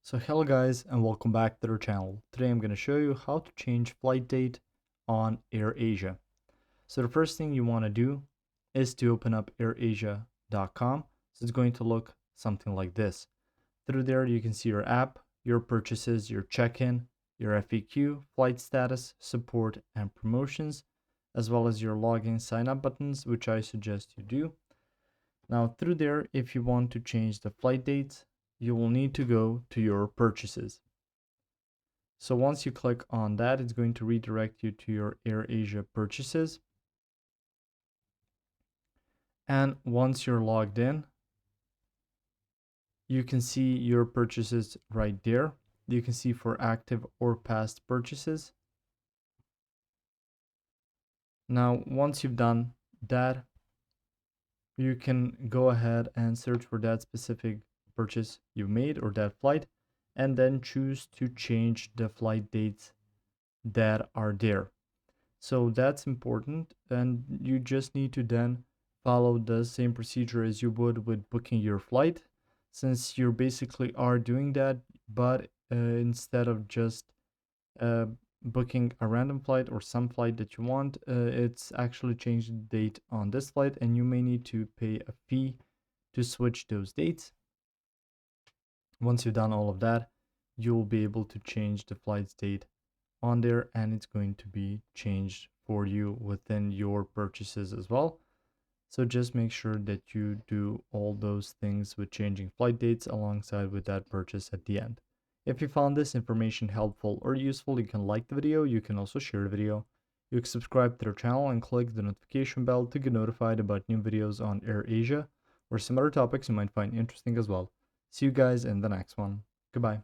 So hello guys and welcome back to our channel. Today I'm going to show you how to change flight date on AirAsia. So the first thing you want to do is to open up airasia.com. So it's going to look something like this. Through there you can see your app, your purchases, your check-in, your FAQ, flight status, support and promotions, as well as your login sign up buttons, which I suggest you do. Now through there, if you want to change the flight dates, you will need to go to your purchases. So once you click on that, it's going to redirect you to your AirAsia purchases. And once you're logged in, you can see your purchases right there. You can see for active or past purchases. Now, once you've done that, you can go ahead and search for that specific purchase you made or that flight, and then choose to change the flight dates that are there. So that's important, and you just need to then follow the same procedure as you would with booking your flight, since you basically are doing that, but instead of just uh, booking a random flight or some flight that you want, it's actually changed the date on this flight, and you may need to pay a fee to switch those dates. Once you've done all of that, you'll be able to change the flight's date on there, and it's going to be changed for you within your purchases as well. So just make sure that you do all those things with changing flight dates alongside with that purchase at the end. If you found this information helpful or useful, you can like the video. You can also share the video. You can subscribe to our channel and click the notification bell to get notified about new videos on AirAsia or some other topics you might find interesting as well. See you guys in the next one. Goodbye.